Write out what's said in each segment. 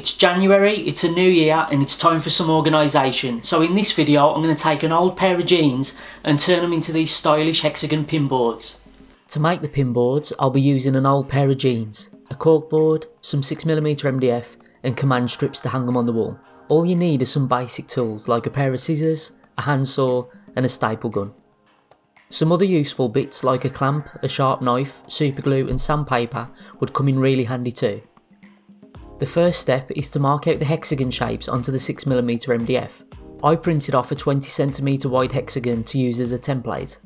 It's January, it's a new year, and it's time for some organisation. So in this video I'm going to take an old pair of jeans and turn them into these stylish hexagon pinboards. To make the pinboards I'll be using an old pair of jeans, a corkboard, some 6mm MDF and command strips to hang them on the wall. All you need are some basic tools like a pair of scissors, a handsaw and a staple gun. Some other useful bits like a clamp, a sharp knife, super glue and sandpaper would come in really handy too. The first step is to mark out the hexagon shapes onto the 6mm MDF. I printed off a 20cm wide hexagon to use as a template.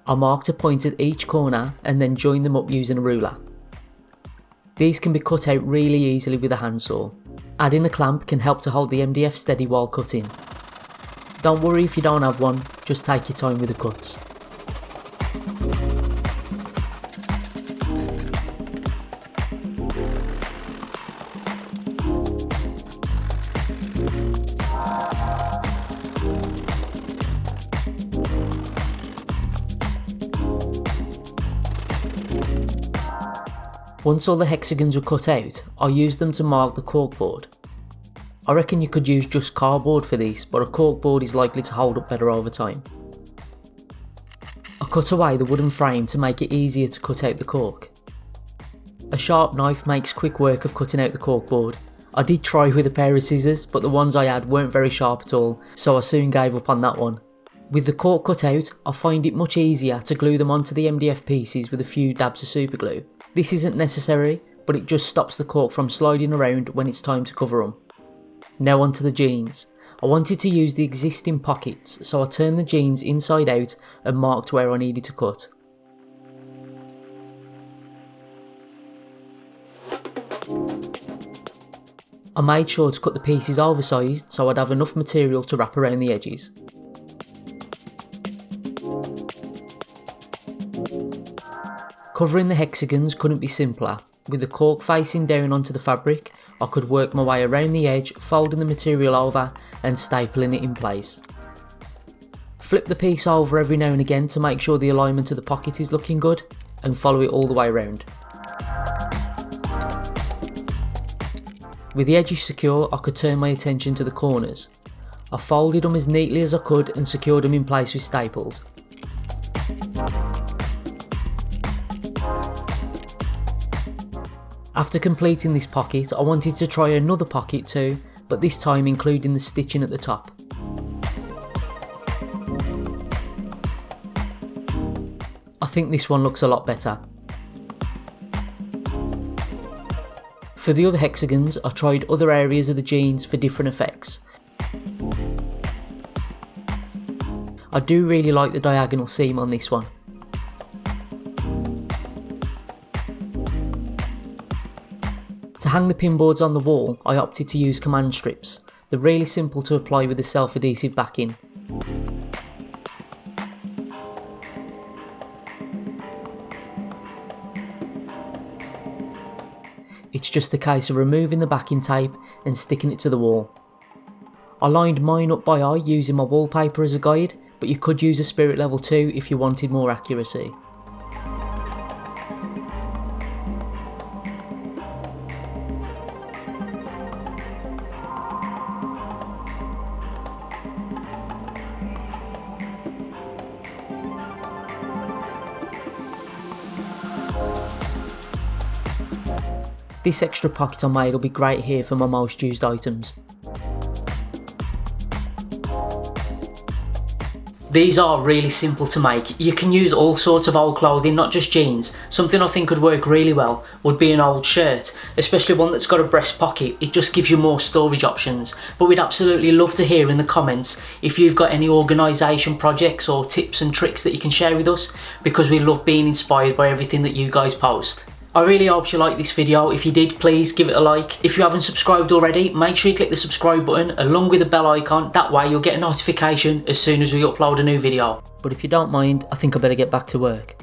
I marked a point at each corner and then joined them up using a ruler. These can be cut out really easily with a handsaw. Adding a clamp can help to hold the MDF steady while cutting. Don't worry if you don't have one, just take your time with the cuts. Once all the hexagons were cut out, I used them to mark the corkboard. I reckon you could use just cardboard for this, but a corkboard is likely to hold up better over time. I cut away the wooden frame to make it easier to cut out the cork. A sharp knife makes quick work of cutting out the corkboard. I did try with a pair of scissors, but the ones I had weren't very sharp at all, so I soon gave up on that one. With the cork cut out, I find it much easier to glue them onto the MDF pieces with a few dabs of super glue. This isn't necessary, but it just stops the cork from sliding around when it's time to cover them. Now onto the jeans. I wanted to use the existing pockets, so I turned the jeans inside out and marked where I needed to cut. I made sure to cut the pieces oversized so I'd have enough material to wrap around the edges. Covering the hexagons couldn't be simpler. With the cork facing down onto the fabric, I could work my way around the edge, folding the material over and stapling it in place. Flip the piece over every now and again to make sure the alignment of the pocket is looking good, and follow it all the way around. With the edges secure, I could turn my attention to the corners. I folded them as neatly as I could and secured them in place with staples. After completing this pocket, I wanted to try another pocket too, but this time including the stitching at the top. I think this one looks a lot better. For the other hexagons, I tried other areas of the jeans for different effects. I do really like the diagonal seam on this one. To hang the pinboards on the wall, I opted to use command strips. They're really simple to apply with a self-adhesive backing. It's just a case of removing the backing tape and sticking it to the wall. I lined mine up by eye using my wallpaper as a guide, but you could use a spirit level too if you wanted more accuracy. This extra pocket I made will be great here for my most used items. These are really simple to make. You can use all sorts of old clothing, not just jeans. Something I think could work really well would be an old shirt, especially one that's got a breast pocket. It just gives you more storage options. But we'd absolutely love to hear in the comments if you've got any organisation projects or tips and tricks that you can share with us, because we love being inspired by everything that you guys post. I really hope you liked this video. If you did, please give it a like. If you haven't subscribed already, make sure you click the subscribe button along with the bell icon. That way you'll get a notification as soon as we upload a new video. But if you don't mind, I think I better get back to work.